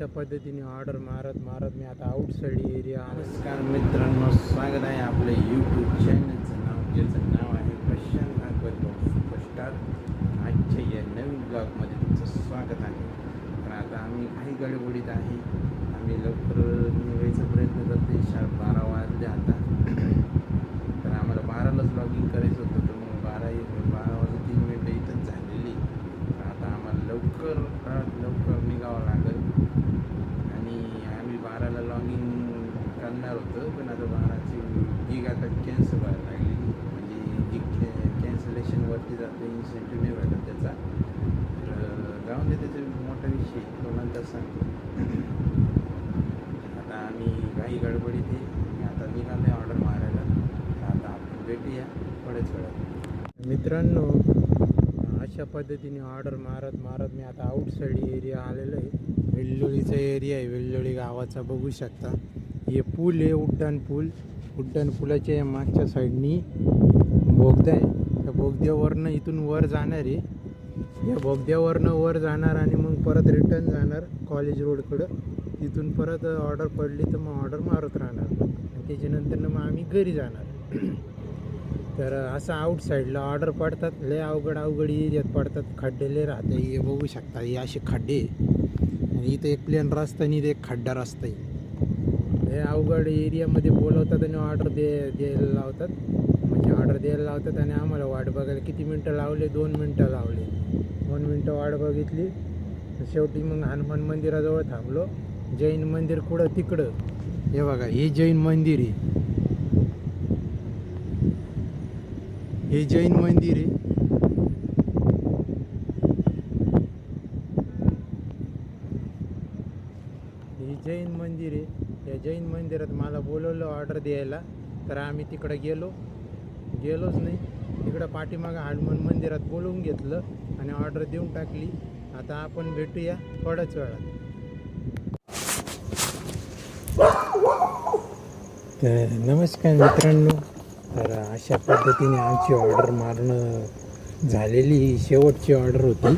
अशा पद्धतीने ऑर्डर मारत मी आता आउटसाइड एरिया. नमस्कार मित्रांनो, स्वागत आहे आपलं यूट्यूब चॅनलचं नाव ज्याचं नाव आहे प्रशांत भागवत सुपरस्टार. आजच्या या नवीन ब्लॉगमध्ये तुमचं स्वागत आहे. तर आता आम्ही काही गडबडीत आहे, आम्ही लवकर निघायचा प्रयत्न करतो. 12:30 वाजले आता. तर आम्हाला 12लाच लॉगिंग करायचं होतं, तर मग 12 वाजून 3 मिनटं इथंच झालेली. तर आता आम्हाला लवकर निघावं लागेल आणि आम्ही 12ला लॉगिंग करणार होतो, पण आता 12ची गीग आता कॅन्सल व्हायला लागली. म्हणजे गीग कॅन्सलेशनवरती जातं, इन्सेंटिव्ह नाही भेटत त्याचा. तर जाऊन दे, त्याचा मोठा विषय तो नंतर सांगतो. आता आम्ही काही गडबडीत आहे, आता निघाले ऑर्डर मारायला. आता आपण भेटूया थोड्याच वेळात. मित्रांनो, अशा पद्धतीने ऑर्डर मारत मी आता आउटसाइड एरिया आलेलो आहे. वेल्लोळीचा एरिया आहे, वेल्लोळी गावाचा बघू शकता. हे पूल आहे, उड्डाण पुलाच्या मागच्या साईडनी बोगदा आहे. त्या बोगद्यावरनं इथून वर जाणार आहे. या बोगद्यावरनं वर जाणार आणि मग परत रिटर्न जाणार कॉलेज रोडकडं. तिथून परत ऑर्डर पडली तर मग ऑर्डर मारत राहणार आणि त्याच्यानंतर मग आम्ही घरी जाणार. तर असं आउटसाईडला ऑर्डर पडतात, लय अवघड एरियात पडतात, खड्डेले राहते. हे बघू शकता, हे असे खड्डे आणि इथं एक प्लेन रस्ता आणि इथं एक खड्डा रस्ता आहे. हे अवघड एरियामध्ये बोलवतात आणि ऑर्डर द्यायला लावतात. म्हणजे ऑर्डर द्यायला लावतात आणि आम्हाला वाट बघायला किती मिनटं लावले? 2 मिनटं लावले. 2 मिनटं वाट बघितली. शेवटी मग हनुमान मंदिराजवळ थांबलो. जैन मंदिर कुठं? तिकडं. हे बघा, हे जैन मंदिर आहे. हे जैन मंदिर आहे. हे जैन मंदिर आहे. या जैन मंदिरात मला बोलवलं ऑर्डर द्यायला, तर आम्ही तिकडं गेलोच नाही. तिकडं पाठीमागं हनुमान मंदिरात बोलवून घेतलं आणि ऑर्डर देऊन टाकली. आता आपण भेटूया थोड्याच वेळात. तर नमस्कार मित्रांनो, तर अशा पद्धतीने आमची ऑर्डर मारणं झालेली शेवटची ऑर्डर होती.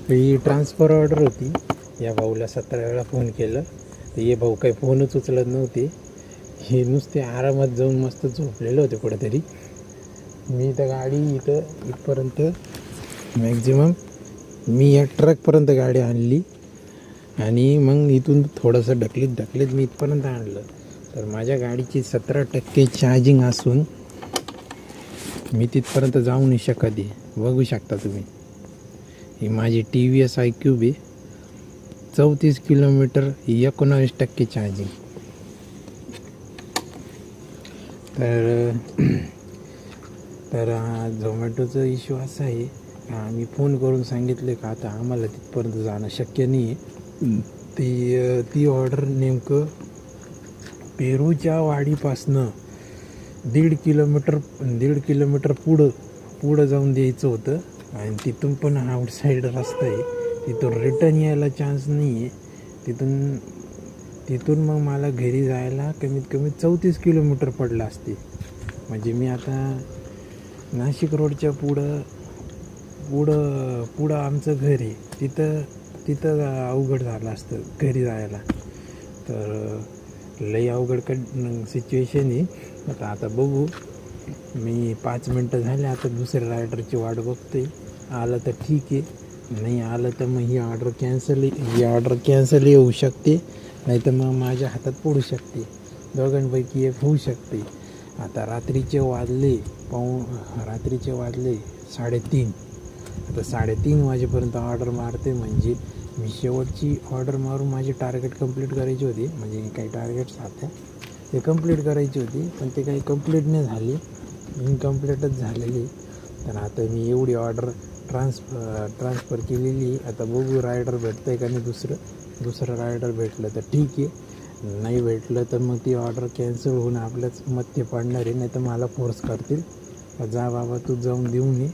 ही ट्रान्सफर ऑर्डर होती. या भाऊला 17 वेळा फोन केलं, तर हे भाऊ काही फोनच उचलत नव्हते. हे नुसते आरामात जाऊन मस्त झोपलेले होते कुठेतरी. मी तर गाडी इथपर्यंत मॅक्झिमम मी या ट्रकपर्यंत गाडी आणली आणि मग इथून थोडंसं ढकलीत मी इथपर्यंत आणलं. तर माझ्या गाडीची 17% चार्जिंग असून मी तिथपर्यंत जाऊ नाही शकत आहे. बघू शकता तुम्ही, ही माझी TVS iQube आहे. 34 किलोमीटर, 19% चार्जिंग. तर झोमॅटोचा इश्यू असा आहे का, आम्ही फोन करून सांगितले का आता आम्हाला तिथपर्यंत जाणं शक्य नाही आहे. ती ऑर्डर नेमकं पेरूच्या वाडीपासनं 1.5 किलोमीटर पुढं जाऊन द्यायचं होतं. आणि तिथून पण आउटसाईड रस्ता आहे, तिथून रिटर्न यायला चान्स नाही आहे. तिथून मग मला घरी जायला कमीत कमी 34 किलोमीटर पडलं असते. म्हणजे मी आता नाशिक रोडच्या पुढं आमचं घर आहे, तिथं अवघड झालं असतं घरी जायला. तर लई अवघड सिच्युएशन आहे. आता बघू, मी 5 मिनटं झाले आता दुसऱ्या रायडरची वाट बघतोय. आलं तर ठीक आहे, नाही आलं तर मग ही ऑर्डर कॅन्सल होऊ शकते, नाही तर मग माझ्या हातात पडू शकते. दोघांपैकी एक होऊ शकते. आता रात्रीचे वाजले 3:30. आता 3:30 वाजेपर्यंत ऑर्डर मारते. म्हणजे मी शेवटची ऑर्डर मारून माझे टार्गेट कंप्लीट करायचे होते. म्हणजे काही टार्गेट्स होते ते कंप्लीट करायचे होते, पण ते काही कंप्लीट नाही झाले, इनकम्प्लीटच झालेली. तर आता मी एवढी ऑर्डर ट्रान्सफर केलेली. आता बघू रायडर भेटतं आहे का नाही. दुसरं रायडर भेटलं तर ठीक आहे, नाही भेटलं तर मग ती ऑर्डर कॅन्सल होऊन आपल्याच मध्ये पडणार आहे. नाही तर मला फोर्स करतील, जा बाबा तू जाऊन देऊन ये.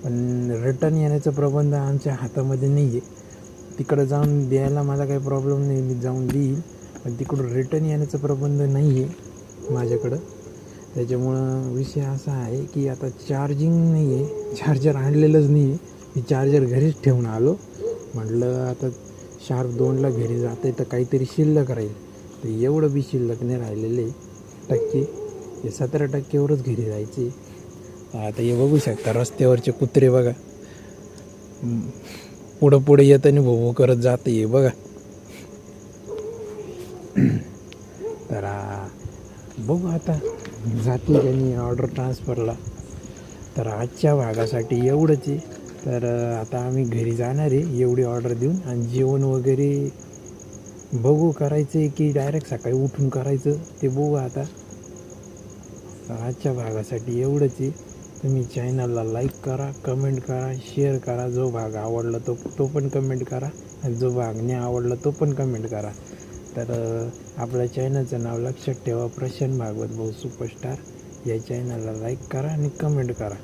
पण रिटर्न येण्याचा प्रबंध आमच्या हातामध्ये नाही आहे. तिकडं जाऊन द्यायला मला काही प्रॉब्लेम नाही, मी जाऊन देईल, पण तिकडून रिटर्न येण्याचा प्रबंध नाही आहे माझ्याकडं. त्याच्यामुळं विषय असा आहे की आता चार्जिंग नाही आहे, चार्जर आणलेलंच नाही आहे. मी चार्जर घरीच ठेवून आलो. म्हटलं आता शार्प 2ला घरी जाते तर काहीतरी शिल्लक राहील. तर एवढं बी शिल्लक नाही राहिलेले टक्के, हे 17%वरच घरी जायचे. आता हे बघू शकता रस्त्यावरचे कुत्रे बघा, पुढं पुढे येताना भोभो करत जाते हे बघा. तर बघू आता जाते का नाही ऑर्डर ट्रान्सफरला. तर आजच्या भागासाठी एवढंच आहे. तर आता आम्ही घरी जाणार आहे एवढी ऑर्डर देऊन, आणि जेवण वगैरे बघू करायचं आहे की डायरेक्ट सकाळी उठून करायचं ते बघू आता. आजच्या भागासाठी एवढंच आहे. तुम्ही चॅनलला लाईक करा, कमेंट करा, शेअर करा. जो भाग आवडला तो पण कमेंट करा, आणि जो भाग नाही आवडला तो पण कमेंट करा. तर आपल्या चॅनलचं नाव लक्षात ठेवा, प्रशांत भागवत भाऊ सुपरस्टार. या चॅनलला लाईक करा आणि कमेंट करा.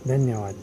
धन्यवाद.